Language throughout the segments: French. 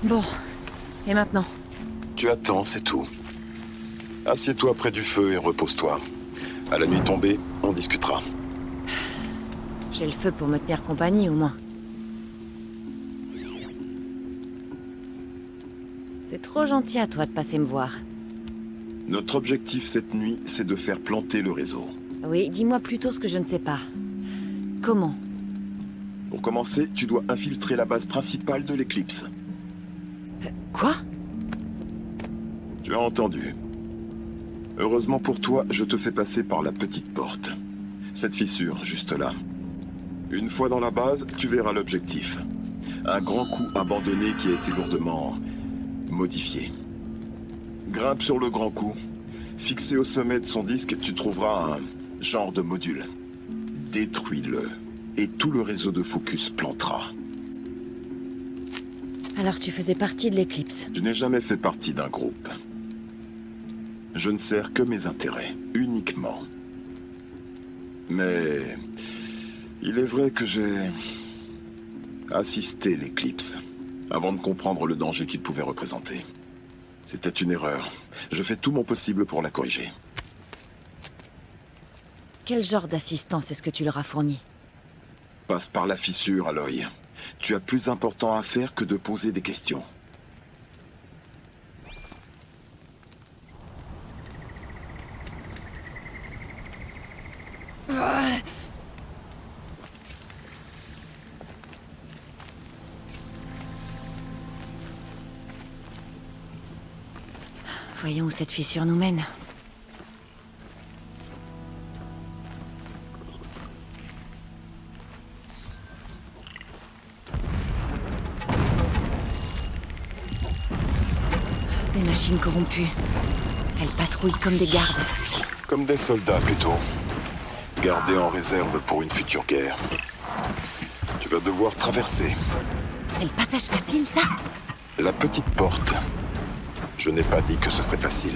Bon, et maintenant? Tu attends, c'est tout. Assieds-toi près du feu et repose-toi. À la nuit tombée, on discutera. J'ai le feu pour me tenir compagnie, au moins. C'est trop gentil à toi de passer me voir. Notre objectif cette nuit, c'est de faire planter le réseau. Oui, dis-moi plutôt ce que je ne sais pas. Comment? Pour commencer, tu dois infiltrer la base principale de l'Eclipse. Quoi? Tu as entendu. Heureusement pour toi, je te fais passer par la petite porte. Cette fissure, juste là. Une fois dans la base, tu verras l'objectif. Un grand coup abandonné qui a été lourdement modifié. Grimpe sur le grand coup. Fixé au sommet de son disque, tu trouveras un genre de module. Détruis-le. Et tout le réseau de focus plantera. Alors tu faisais partie de l'Eclipse. Je n'ai jamais fait partie d'un groupe. Je ne sers que mes intérêts, uniquement. Mais il est vrai que j'ai assisté l'Eclipse avant de comprendre le danger qu'il pouvait représenter. C'était une erreur. Je fais tout mon possible pour la corriger. Quel genre d'assistance est-ce que tu leur as fourni? Passe par la fissure, Aloy. Tu as plus important à faire que de poser des questions. Voyons où cette fissure nous mène. Des machines corrompues. Elles patrouillent comme des gardes. Comme des soldats, plutôt. Gardés en réserve pour une future guerre. Tu vas devoir traverser. C'est le passage facile, ça? La petite porte. Je n'ai pas dit que ce serait facile.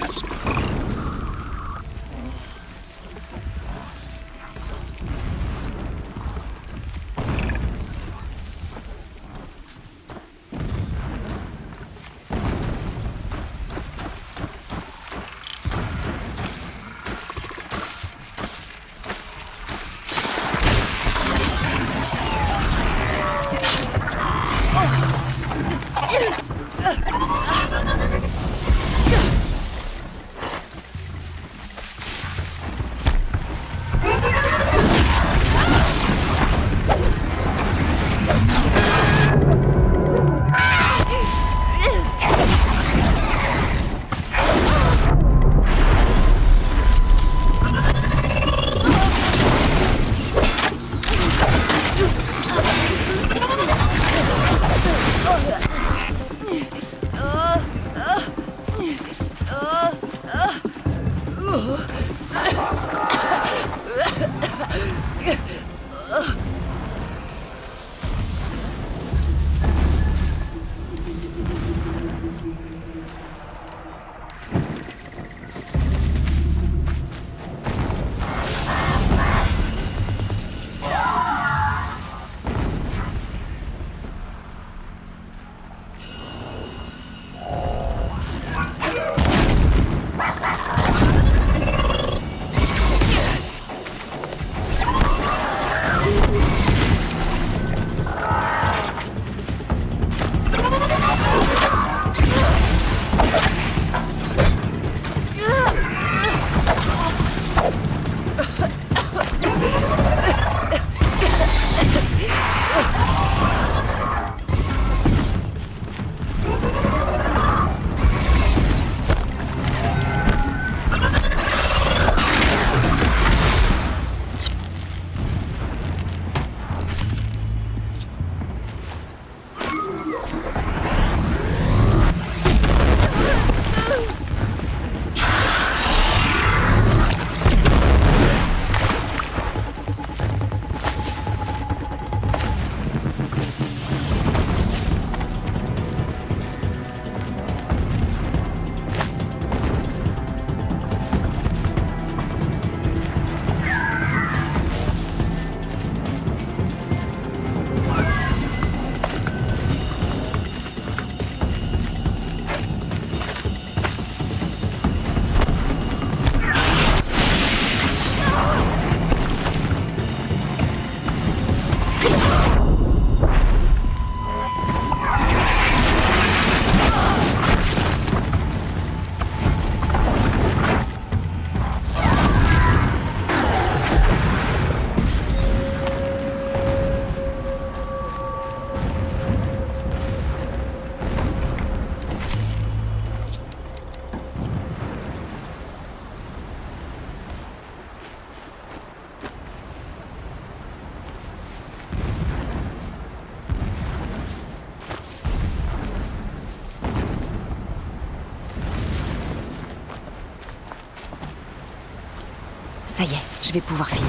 Ça y est, je vais pouvoir filer.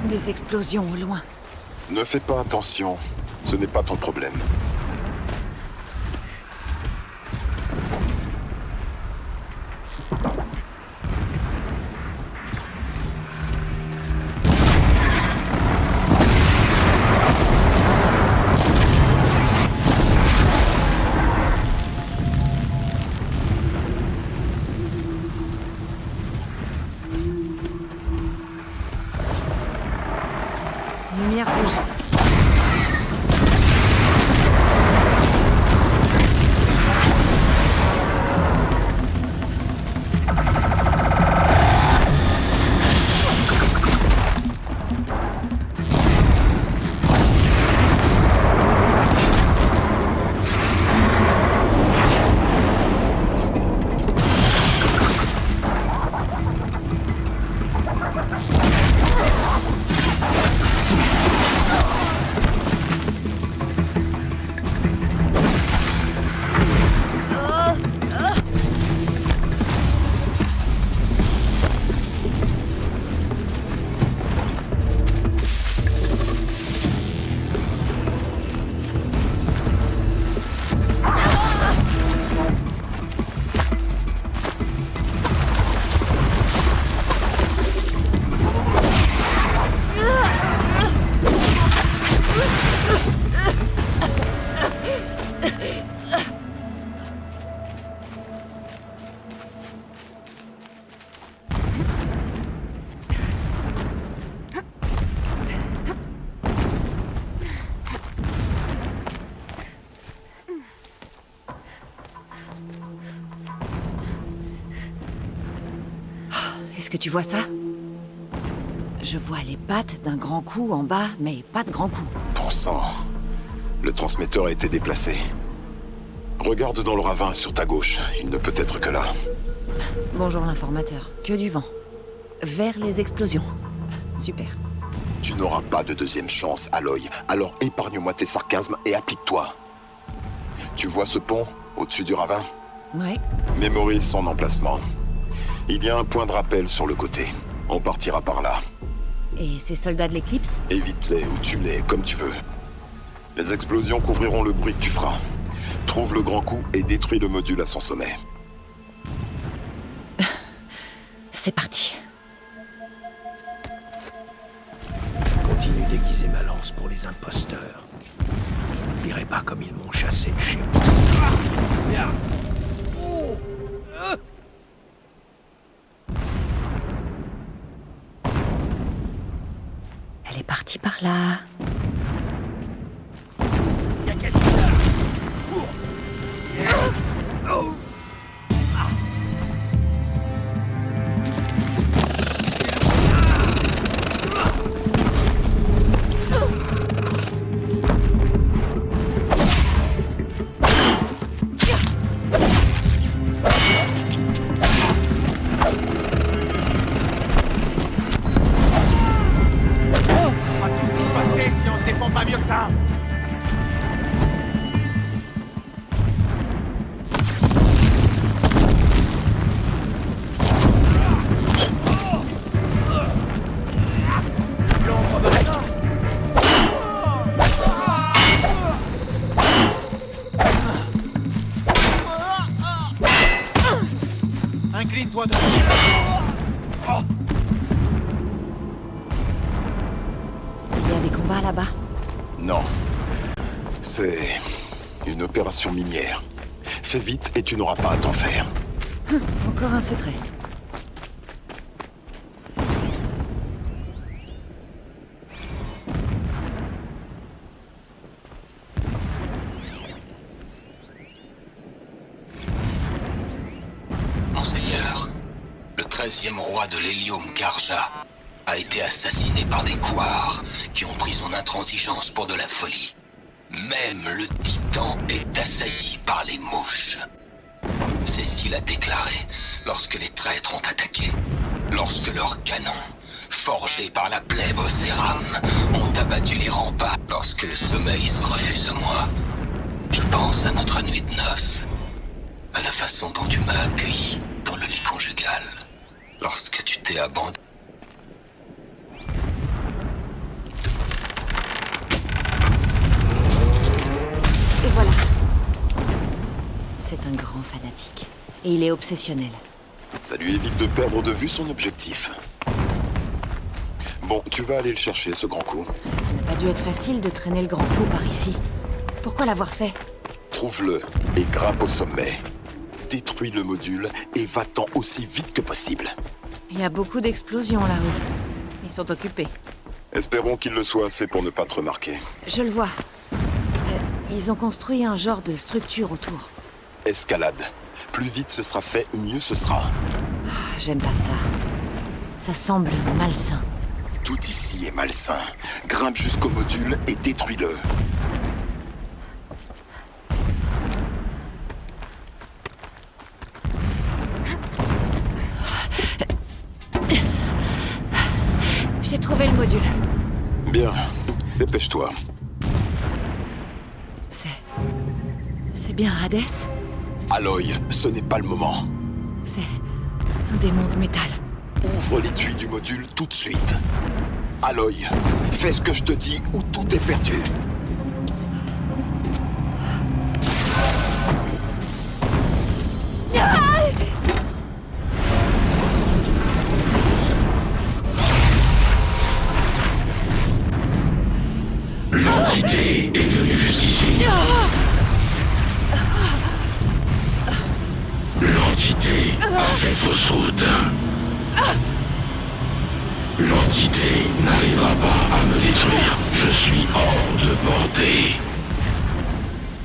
Des explosions au loin. Ne fais pas attention, ce n'est pas ton problème. Lumière rouge. Est-ce que tu vois ça? Je vois les pattes d'un grand coup en bas, mais pas de grand coup. Bon sang, le transmetteur a été déplacé. Regarde dans le ravin sur ta gauche, il ne peut être que là. Bonjour l'informateur, que du vent. Vers les explosions. Super. Tu n'auras pas de deuxième chance, Aloy, alors épargne-moi tes sarcasmes et applique-toi. Tu vois ce pont, au-dessus du ravin? Ouais. Mémorise son emplacement. Il y a un point de rappel sur le côté. On partira par là. Et ces soldats de l'éclipse? Évite-les ou tue-les, comme tu veux. Les explosions couvriront le bruit que tu feras. Trouve le grand coup et détruis le module à son sommet. C'est parti. Continue d'aiguiser ma lance pour les imposteurs. Je n'oublierai pas comme ils m'ont chassé de chez moi. Elle est partie par là. Incline-toi de... Il y a des combats là-bas. Non. C'est une opération minière. Fais vite et tu n'auras pas à t'en faire. Encore un secret. Monseigneur, le 13e roi de l'Hélium, Karja, a été assassiné par des couards qui ont pris son intransigeance pour de la folie. Même le titan l'habitant est assailli par les mouches. C'est ce qu'il a déclaré lorsque les traîtres ont attaqué. Lorsque leurs canons, forgés par la plèbe au céram, ont abattu les remparts. Lorsque le sommeil se refuse à moi, je pense à notre nuit de noces, à la façon dont tu m'as accueilli dans le lit conjugal, lorsque tu t'es abandonné. Et voilà. C'est un grand fanatique. Et il est obsessionnel. Ça lui évite de perdre de vue son objectif. Bon, tu vas aller le chercher, ce grand coup. Ça n'a pas dû être facile de traîner le grand coup par ici. Pourquoi l'avoir fait? Trouve-le et grimpe au sommet. Détruis le module et va-t'en aussi vite que possible. Il y a beaucoup d'explosions là-haut. Ils sont occupés. Espérons qu'il le soit assez pour ne pas te remarquer. Je le vois. Ils ont construit un genre de structure autour. Escalade. Plus vite ce sera fait, mieux ce sera. J'aime pas ça. Ça semble malsain. Tout ici est malsain. Grimpe jusqu'au module et détruis-le. J'ai trouvé le module. Bien. Dépêche-toi. C'est bien Hades? Aloy, ce n'est pas le moment. C'est un démon de métal. Ouvre l'étui du module tout de suite. Aloy, fais ce que je te dis ou tout est perdu. L'entité est venue jusqu'ici. L'entité a fait fausse route. L'entité n'arrivera pas à me détruire. Je suis hors de portée.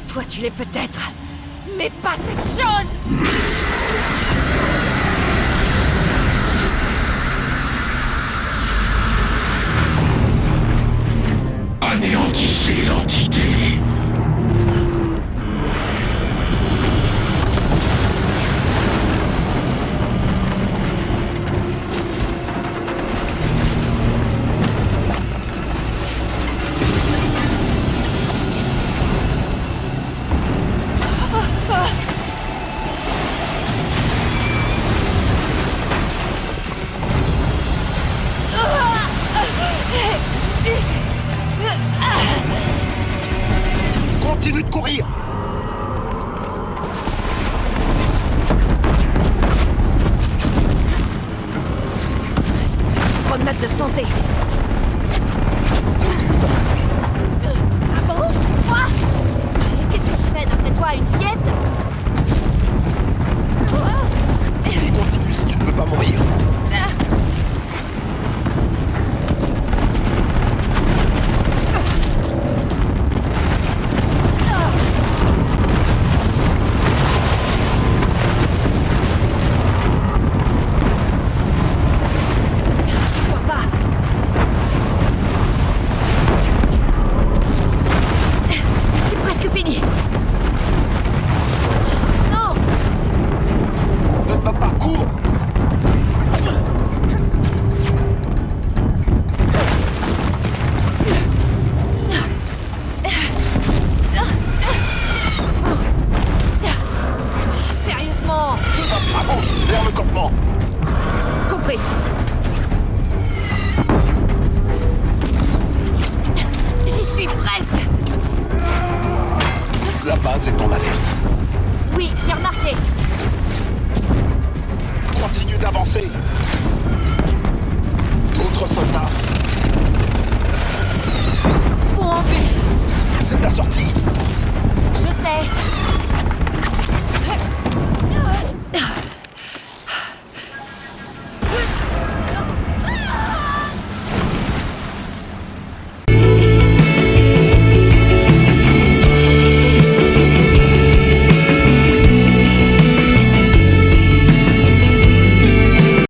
Toi, tu l'es peut-être, mais pas cette chose! Anéantissez l'entité. Continue de courir! Promenade de santé. Continue d'avancer. Ah bon? Quoi? Et qu'est-ce que je fais d'après toi? Une sieste? Continue si tu ne veux pas mourir. Je crois pas. C'est presque fini. Non! Ne te bats pas, cours! Sérieusement! À gauche, vers le campement! Compris. J'y suis presque. Toute la base est en alerte. Oui, j'ai remarqué. Continue d'avancer. D'autres soldats. Bon en vue. C'est ta sortie.